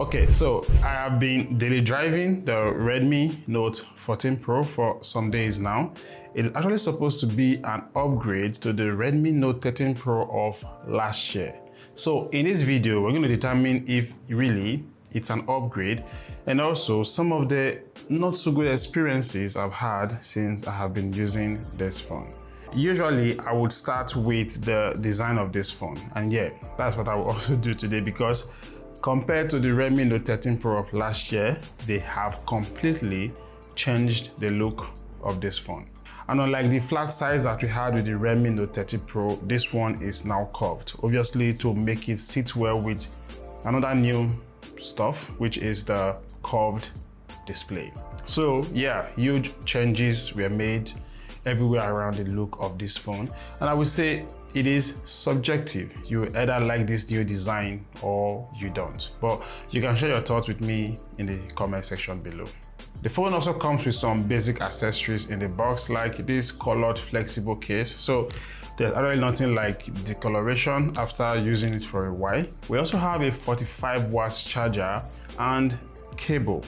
Okay, so I have been daily driving the Redmi Note 14 Pro for some days now. It is actually supposed to be an upgrade to the Redmi Note 13 Pro of last year. So in this video, we're going to determine if really it's an upgrade and also some of the not so good experiences I've had since I have been using this phone. Usually, I would start with the design of this phone, and yeah, that's what I will also do today because compared to the Redmi Note 13 Pro of last year, they have completely changed the look of this phone. And unlike the flat size that we had with the Redmi Note 13 Pro, this one is now curved, obviously to make it sit well with another new stuff, which is the curved display. So yeah, huge changes were made everywhere around the look of this phone, and I would say it is subjective. You either like this new design or you don't, but you can share your thoughts with me in the comment section below. The phone also comes with some basic accessories in the box, like this colored flexible case. So there's actually nothing like discoloration after using it for a while. We also have a 45 watts charger and cable.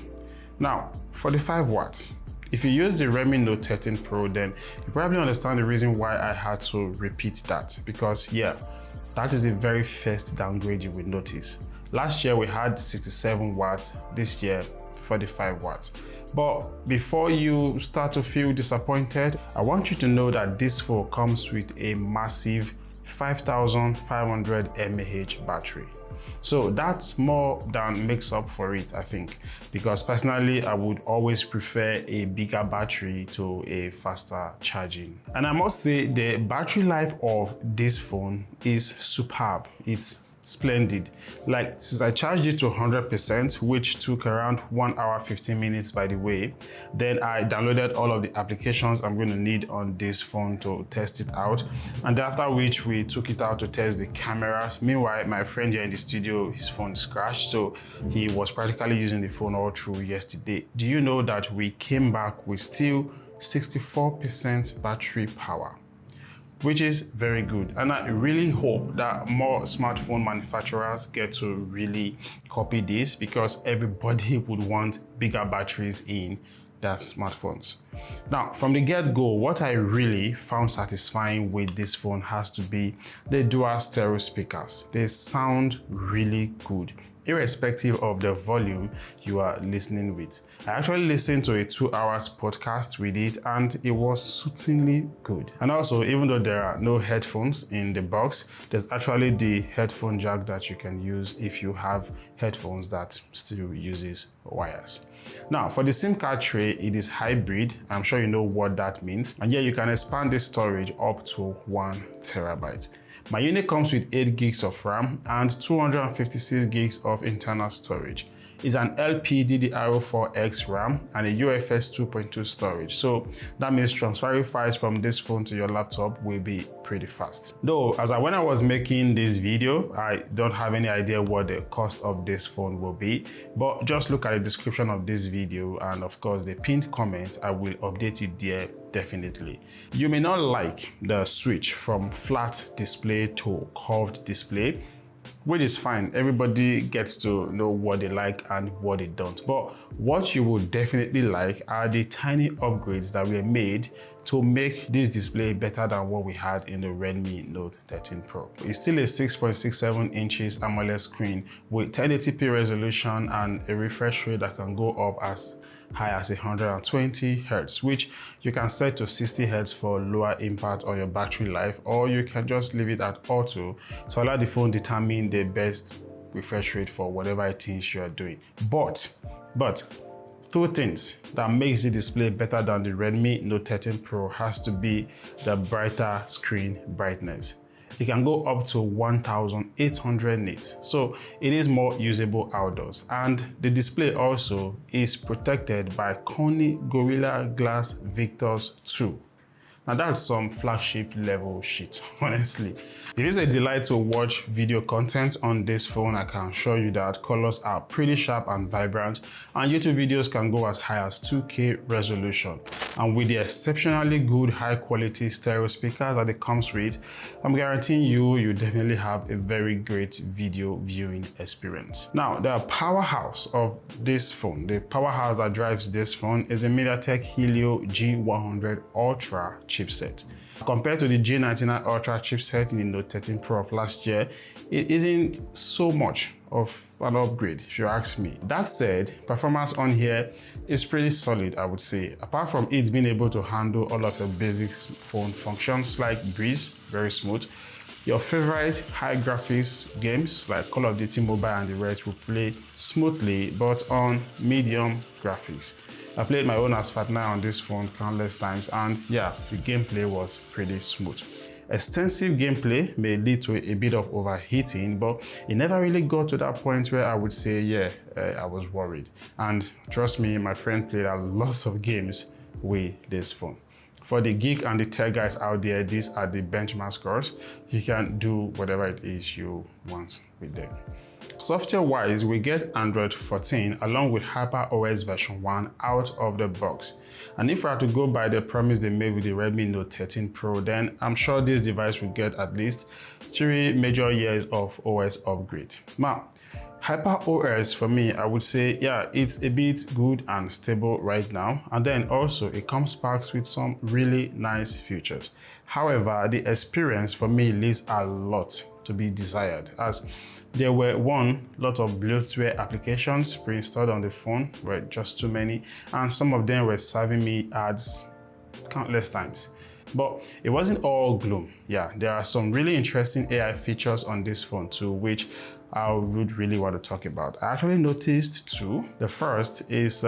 Now 45 watts. If you use the Redmi Note 13 Pro, then you probably understand the reason why I had to repeat that, because yeah, that is the very first downgrade you will notice. Last year we had 67 watts, this year 45 watts. But before you start to feel disappointed, I want you to know that this phone comes with a massive 5500 mAh battery. So that's more than makes up for it, I think, because personally I would always prefer a bigger battery to a faster charging. And I must say the battery life of this phone is superb. It's splendid. Like, since I charged it to 100%, which took around 1 hour 15 minutes by the way, then I downloaded all of the applications I'm going to need on this phone to test it out, and after which we took it out to test the cameras. Meanwhile, my friend here in the studio, his phone is crashed, so he was practically using the phone all through yesterday. Do you know that we came back with still 64% battery power? Which is very good, and I really hope that more smartphone manufacturers get to really copy this, because everybody would want bigger batteries in their smartphones. Now, from the get-go, what I really found satisfying with this phone has to be the dual stereo speakers. They sound really good, irrespective of the volume you are listening with. I actually listened to a 2 hours podcast with it, and it was certainly good. And also, even though there are no headphones in the box, there's actually the headphone jack that you can use if you have headphones that still uses wires. Now, for the SIM card tray, it is hybrid. I'm sure you know what that means. And yeah, you can expand this storage up to 1 terabyte. My unit comes with 8 gigs of RAM and 256 gigs of internal storage. It's an LPDDR4X RAM and a UFS 2.2 storage. So that means transferring files from this phone to your laptop will be pretty fast. Though, when I was making this video, I don't have any idea what the cost of this phone will be, but just look at the description of this video, and of course the pinned comment, I will update it there definitely. You may not like the switch from flat display to curved display, which is fine. Everybody gets to know what they like and what they don't. But what you will definitely like are the tiny upgrades that were made to make this display better than what we had in the Redmi Note 13 Pro. It's still a 6.67 inches AMOLED screen with 1080p resolution and a refresh rate that can go up as high as 120 Hz, which you can set to 60 Hz for lower impact on your battery life, or you can just leave it at auto to allow the phone determine the best refresh rate for whatever it is you are doing. But two things that makes the display better than the Redmi Note 13 Pro has to be the brighter screen brightness. It can go up to 1800 nits, so it is more usable outdoors. And the display also is protected by Gorilla Glass Victus 2. Now that's some flagship level shit, honestly. It is a delight to watch video content on this phone. I can assure you that colors are pretty sharp and vibrant, and YouTube videos can go as high as 2K resolution. And with the exceptionally good high quality stereo speakers that it comes with, I'm guaranteeing you definitely have a very great video viewing experience. Now, the powerhouse of this phone, the powerhouse that drives this phone is a MediaTek Helio G100 Ultra chipset. Compared to the G99 Ultra chipset in the Note 13 Pro of last year, it isn't so much of an upgrade, if you ask me. That said, performance on here is pretty solid, I would say. Apart from it being able to handle all of your basic phone functions like breeze, very smooth. Your favorite high graphics games like Call of Duty Mobile and the rest will play smoothly, but on medium graphics. I played my own as Fat9 on this phone countless times, and yeah, the gameplay was pretty smooth. Extensive gameplay may lead to a bit of overheating, but it never really got to that point where I would say, yeah, I was worried. And trust me, my friend played a lot of games with this phone. For the geek and the tech guys out there, these are the benchmark scores. You can do whatever it is you want with them. Software-wise, we get Android 14 along with HyperOS version 1 out of the box. And if I had to go by the promise they made with the Redmi Note 13 Pro, then I'm sure this device will get at least 3 major years of OS upgrade. Now, HyperOS for me, I would say, yeah, it's a bit good and stable right now. And then also it comes packed with some really nice features. However, the experience for me leaves a lot to be desired, as there were a lot of bloatware applications pre-installed on the phone, were just too many, and some of them were serving me ads countless times. But it wasn't all gloom. Yeah, there are some really interesting AI features on this phone too, which I would really want to talk about. I actually noticed two. The first is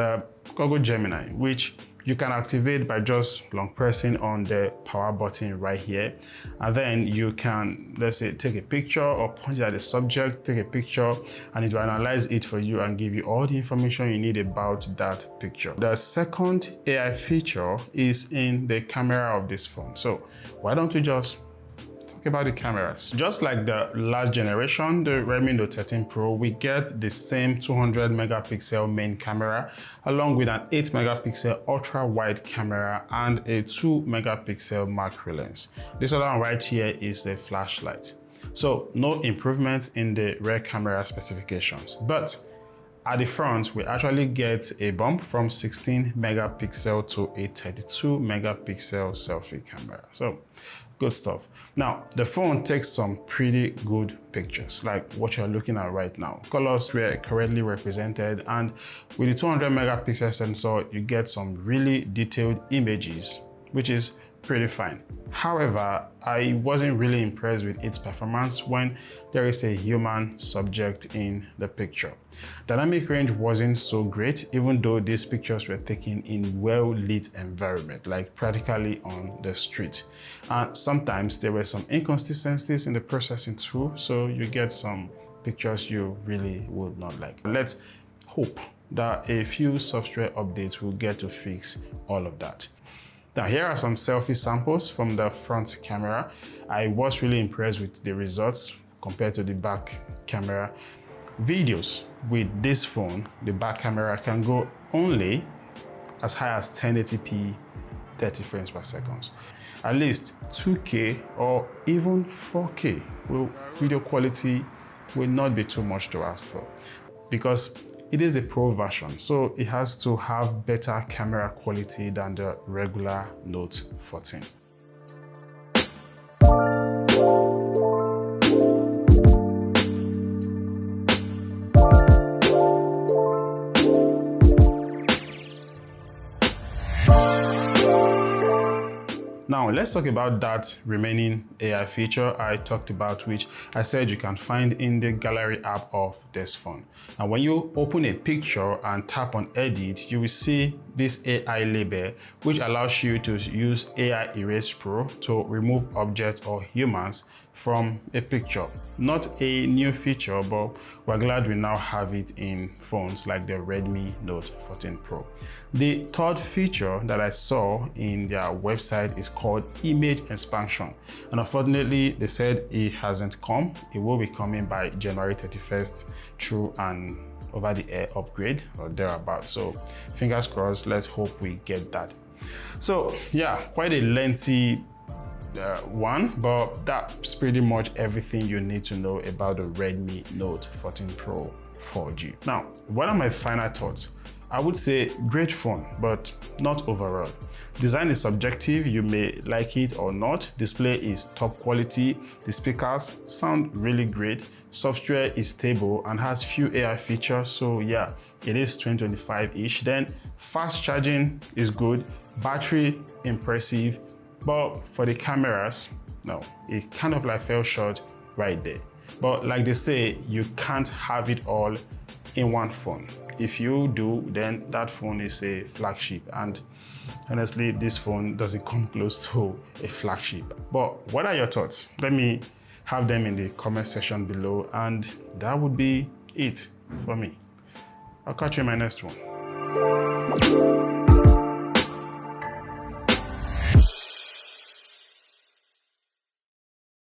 Google Gemini, which you can activate by just long pressing on the power button right here. And then you can, let's say, take a picture or point it at the subject, take a picture, and it will analyze it for you and give you all the information you need about that picture. The second AI feature is in the camera of this phone. So why don't we just talk about the cameras? Just like the last generation, the Redmi Note 13 Pro, we get the same 200 megapixel main camera along with an 8 megapixel ultra wide camera and a 2 megapixel macro lens. This other one right here is a flashlight. So no improvements in the rear camera specifications, but at the front, we actually get a bump from 16 megapixel to a 32 megapixel selfie camera. So good stuff. Now, the phone takes some pretty good pictures, like what you're looking at right now. Colors were correctly represented, and with the 200 megapixel sensor, you get some really detailed images, which is pretty fine. However, I wasn't really impressed with its performance when there is a human subject in the picture. Dynamic range wasn't so great, even though these pictures were taken in well-lit environment, like practically on the street. And sometimes there were some inconsistencies in the processing too, so you get some pictures you really would not like. Let's hope that a few software updates will get to fix all of that. Now, here are some selfie samples from the front camera. I was really impressed with the results compared to the back camera. Videos with this phone, the back camera can go only as high as 1080p 30 frames per second. At least 2K or even 4K video quality will not be too much to ask for, because it is a Pro version, so it has to have better camera quality than the regular Note 14. Now, let's talk about that remaining AI feature I talked about, which I said you can find in the gallery app of this phone. Now, when you open a picture and tap on edit, you will see this AI label, which allows you to use AI Erase Pro to remove objects or humans from a picture. Not a new feature, but we're glad we now have it in phones like the Redmi Note 14 Pro. The third feature that I saw in their website is called image expansion. And unfortunately, they said it hasn't come. It will be coming by January 31st through an over-the-air upgrade or thereabout. So fingers crossed, let's hope we get that. So yeah, quite a lengthy one, but that's pretty much everything you need to know about the Redmi Note 14 Pro 4G. Now, what are my final thoughts? I would say great phone, but not overall. Design is subjective, you may like it or not. Display is top quality, the speakers sound really great, software is stable and has few AI features, so yeah, it is 2025-ish. Then fast charging is good, battery impressive, but for the cameras, no, it kind of like fell short right there. But like they say, you can't have it all in one phone. If you do, then that phone is a flagship, and honestly, this phone doesn't come close to a flagship. But what are your thoughts? Let me have them in the comment section below, and that would be it for me. I'll catch you in my next one.